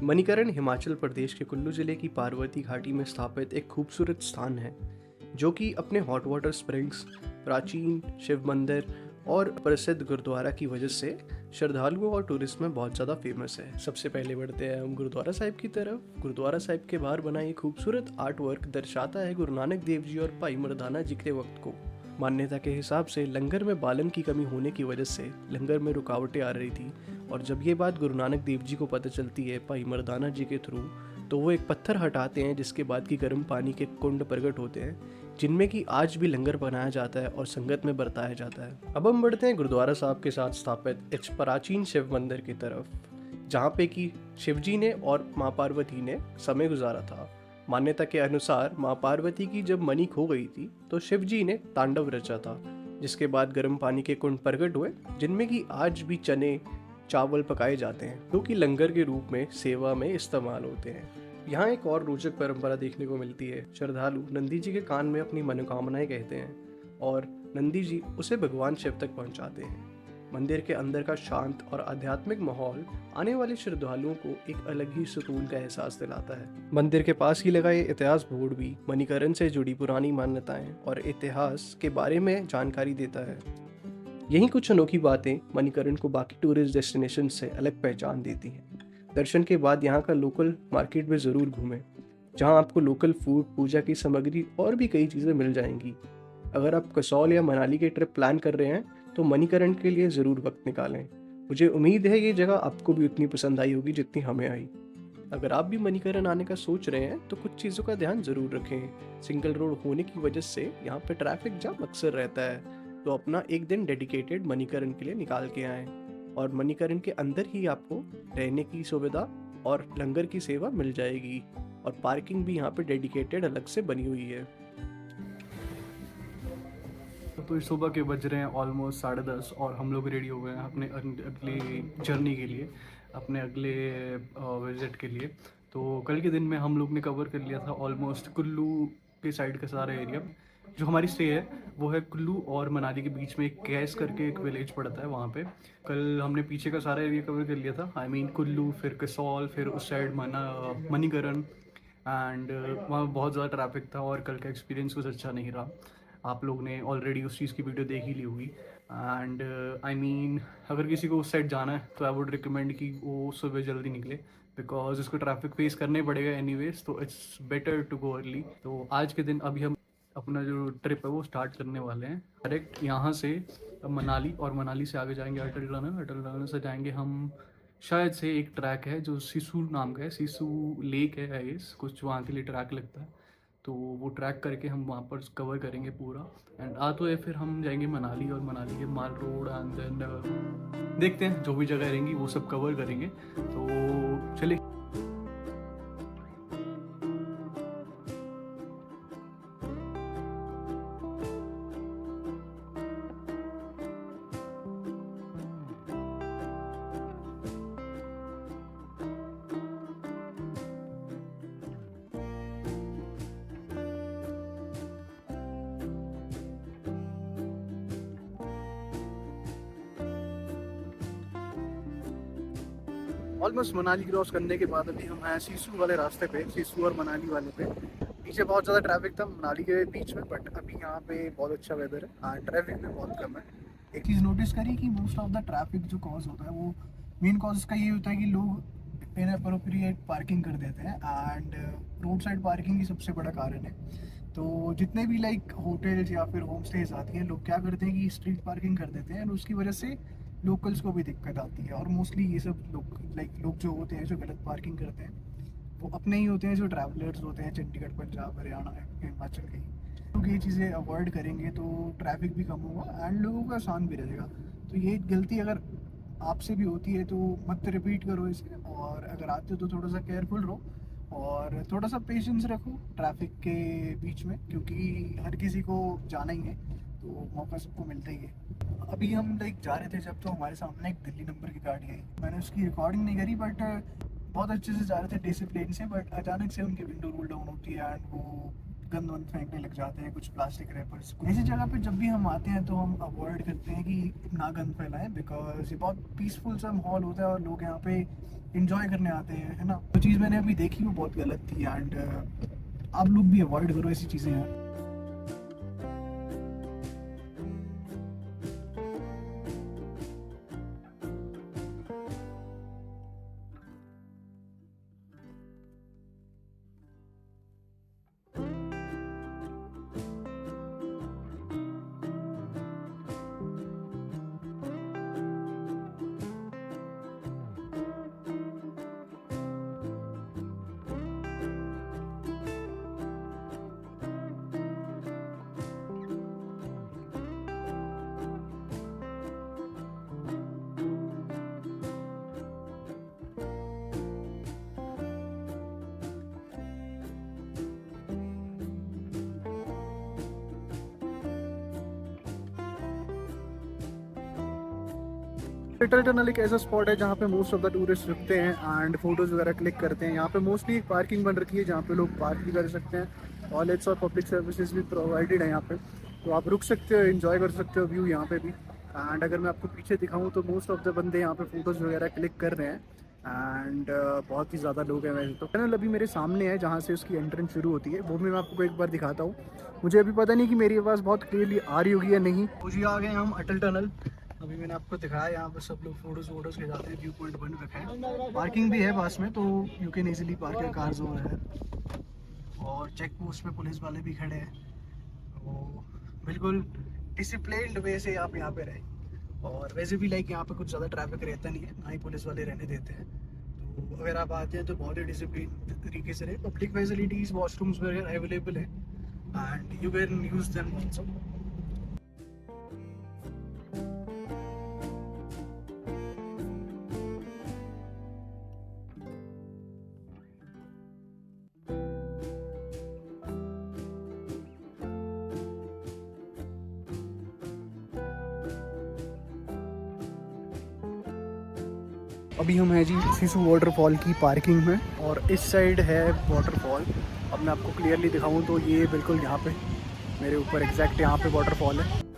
मणिकरण हिमाचल प्रदेश के कुल्लू जिले की पार्वती घाटी में स्थापित एक खूबसूरत स्थान है जो कि अपने हॉट वाटर स्प्रिंग्स, प्राचीन शिव मंदिर और प्रसिद्ध गुरुद्वारा की वजह से श्रद्धालुओं और टूरिस्ट में बहुत ज़्यादा फेमस है। सबसे पहले बढ़ते हैं हम गुरुद्वारा साहिब की तरफ। गुरुद्वारा साहिब के बाहर बना ये खूबसूरत आर्ट वर्क दर्शाता है गुरु नानक देव जी और भाई मर्दाना जी के वक्त को। मान्यता के हिसाब से लंगर में बालन की कमी होने की वजह से लंगर में रुकावटें आ रही थी, और जब ये बात गुरु नानक देव जी को पता चलती है भाई मर्दाना जी के थ्रू, तो वो एक पत्थर हटाते हैं जिसके बाद की गर्म पानी के कुंड प्रकट होते हैं जिनमें कि आज भी लंगर बनाया जाता है और संगत में बरताया जाता है। अब हम बढ़ते हैं गुरुद्वारा साहब के साथ स्थापित इस प्राचीन शिव मंदिर की तरफ, जहाँ पे कि शिवजी ने और माँ पार्वती ने समय गुजारा था। मान्यता के अनुसार माँ पार्वती की जब मणि खो गई थी तो शिवजी ने तांडव रचा था, जिसके बाद गर्म पानी के कुंड प्रकट हुए जिनमें कि आज भी चने चावल पकाए जाते हैं जो कि लंगर के रूप में सेवा में इस्तेमाल होते हैं। यहाँ एक और रोचक परंपरा देखने को मिलती है। श्रद्धालु नंदी जी के कान में अपनी मनोकामनाएं कहते हैं और नंदी जी उसे भगवान शिव तक पहुंचाते हैं। मंदिर के अंदर का शांत और आध्यात्मिक माहौल आने वाले श्रद्धालुओं को एक अलग ही सुकून का एहसास दिलाता है। मंदिर के पास ही लगा ये इतिहास बोर्ड भी मणिकरण से जुड़ी पुरानी मान्यताएं और इतिहास के बारे में जानकारी देता है। यही कुछ अनोखी बातें मणिकरण को बाकी टूरिस्ट डेस्टिनेशन से अलग पहचान देती हैं। दर्शन के बाद यहाँ का लोकल मार्केट में ज़रूर घूमें, जहाँ आपको लोकल फूड, पूजा की सामग्री और भी कई चीज़ें मिल जाएंगी। अगर आप कसौल या मनाली के ट्रिप प्लान कर रहे हैं तो मणिकरण के लिए ज़रूर वक्त निकालें। मुझे उम्मीद है ये जगह आपको भी उतनी पसंद आई होगी जितनी हमें आई। अगर आप भी मणिकरण आने का सोच रहे हैं तो कुछ चीज़ों का ध्यान ज़रूर रखें। सिंगल रोड होने की वजह से यहाँ पे ट्रैफिक जाम अक्सर रहता है, तो अपना एक दिन डेडिकेटेड मणिकरण के लिए निकाल के आएँ। और मणिकरण के अंदर ही आपको रहने की सुविधा और लंगर की सेवा मिल जाएगी, और पार्किंग भी यहाँ पे डेडिकेटेड अलग से बनी हुई है। तो इस सुबह के बज रहे हैं ऑलमोस्ट 10:30 और हम लोग रेडी हो गए हैं अपने अगली जर्नी के लिए, अपने अगले विजिट के लिए। तो कल के दिन में हम लोग ने कवर कर लिया था ऑलमोस्ट कुल्लू के साइड का सारा एरिया। जो हमारी स्टे है वो है कुल्लू और मनाली के बीच में, एक कैस करके एक विलेज पड़ता है वहाँ पे। कल हमने पीछे का सारा एरिया कवर कर लिया था, आई मीन कुल्लू, फिर कसौल, फिर उस साइड मणिकरण एंड वहाँ बहुत ज़्यादा ट्रैफिक था और कल का एक्सपीरियंस कुछ अच्छा नहीं रहा। आप लोग ने ऑलरेडी उस चीज़ की वीडियो देख ही ली होगी। एंड आई मीन अगर किसी को उस साइड जाना है तो आई वुड रिकमेंड कि वो सुबह जल्दी निकले, बिकॉज उसको ट्रैफिक फेस करने पड़ेगा एनीवेज, तो it's better to go early. तो आज के दिन अभी हम अपना जो ट्रिप है वो स्टार्ट करने वाले हैं डायरेक्ट यहाँ से मनाली, और मनाली से आगे जाएंगे अटल टनल। अटल टनल से जाएंगे हम, शायद से एक ट्रैक है जो सिसु नाम का है, सिसु लेक है आई गेस, कुछ वहाँ के लिए ट्रैक लगता है, तो वो ट्रैक करके हम वहाँ पर कवर करेंगे पूरा। एंड तो है फिर हम जाएंगे मनाली, और मनाली के माल रोड एंड देन देखते हैं जो भी जगह रहेंगी वो सब कवर करेंगे। तो चलिए। ऑलमोस्ट मनाली क्रॉस करने के बाद अभी हम हैं सिसु वाले रास्ते पे, सिसु और मनाली वाले पे। पीछे बहुत ज़्यादा ट्रैफिक था मनाली के बीच में, बट अभी यहाँ पे बहुत अच्छा वेदर है, ट्रैफिक भी बहुत कम है। एक चीज़ नोटिस करी कि मोस्ट ऑफ द ट्रैफिक जो कॉज होता है वो मेन कॉज इसका ये होता है कि लोग इनअप्रोप्रिएट पार्किंग कर देते हैं, एंड रोड साइड पार्किंग ही सबसे बड़ा कारण है। तो जितने भी लाइक होटल्स या फिर होम स्टेज आती हैं, लोग क्या करते हैं कि स्ट्रीट पार्किंग कर देते हैं, और उसकी वजह से लोकल्स को भी दिक्कत आती है। और मोस्टली ये सब लोग जो होते हैं जो गलत पार्किंग करते हैं वो अपने ही होते हैं, जो ट्रैवलर्स होते हैं चंडीगढ़, पंजाब, हरियाणा, हिमाचल के। लोग ये चीज़ें अवॉइड करेंगे तो ट्रैफिक भी कम होगा एंड लोगों का आसान भी रहेगा। तो ये गलती अगर आपसे भी होती है तो मत रिपीट करो इसे, और अगर आते हो तो थोड़ा सा केयरफुल रहो और थोड़ा सा पेशेंस रखो ट्रैफिक के बीच में, क्योंकि हर किसी को जाना ही है तो मौका सबको मिलता ही है। अभी हम लाइक जा रहे थे जब, तो हमारे सामने एक दिल्ली नंबर की गाड़ी आई। मैंने उसकी रिकॉर्डिंग नहीं करी, बट बहुत अच्छे से जा रहे थे डिसिप्लिन से, बट अचानक से उनकी विंडो रोल डाउन होती है एंड वो गंद वंद फेंकने लग जाते हैं, कुछ प्लास्टिक रैपर्स। ऐसी जगह पे जब भी हम आते हैं तो हम अवॉइड करते हैं कि ना गंद फैलाएं, बिकॉज ये बहुत पीसफुल सा माहौल होता है और लोग यहाँ पे इंजॉय करने आते हैं, है ना। जो चीज़ मैंने अभी देखी वो बहुत गलत थी, एंड आप लोग भी अवॉइड करो ऐसी चीज़ें यार। अटल टनल एक ऐसा स्पॉट है जहाँ पे मोस्ट ऑफ द टूरिस्ट रुकते हैं एंड फोटोज़ वगैरह क्लिक करते हैं। यहाँ पे मोस्टली एक पार्किंग बन रखी है जहाँ पे लोग पार्क भी कर सकते हैं। टॉयलेट्स और पब्लिक सर्विसेज भी प्रोवाइडेड है यहाँ पे, तो आप रुक सकते हो, एंजॉय कर सकते हो व्यू यहाँ पे भी। एंड अगर मैं आपको पीछे दिखाऊँ तो मोस्ट ऑफ द बंदे यहाँ पे फ़ोटोज़ वगैरह क्लिक कर रहे हैं एंड बहुत ही ज़्यादा लोग हैं वैसे तो। टनल अभी मेरे सामने है जहाँ से उसकी एंट्रेंस शुरू होती है, वो भी मैं आपको एक बार दिखाता हूँ। मुझे अभी पता नहीं कि मेरी आवाज़ बहुत क्लियरली आ रही होगी या नहीं। जी आ गए हम अटल टनल। अभी मैंने आपको दिखाया यहाँ पर सब लोग फोटोज़ के जाते हैं, व्यू पॉइंट बन रखा है, पार्किंग भी है पास में, तो you can easily park your cars over है। और चेक पोस्ट पे पुलिस वाले भी खड़े हैं, तो बिल्कुल डिसिप्लिन्ड वे से आप यहाँ पे रहें। और वैसे भी लाइक यहाँ पे कुछ ज़्यादा ट्रैफिक रहता नहीं है, ना ही पुलिस वाले रहने देते हैं। तो अगर आप आते हैं तो बहुत ही डिसिप्लिन तरीके से रहे। पब्लिक फैसिलिटीज़ वॉशरूम्स वगैरह अवेलेबल है and you can use them also. अभी हम हैं जी सिसु वाटरफॉल की पार्किंग में और इस साइड है वाटरफॉल। अब मैं आपको क्लियरली दिखाऊं तो ये बिल्कुल यहाँ पे मेरे ऊपर एग्जैक्ट यहाँ पे वाटरफॉल है।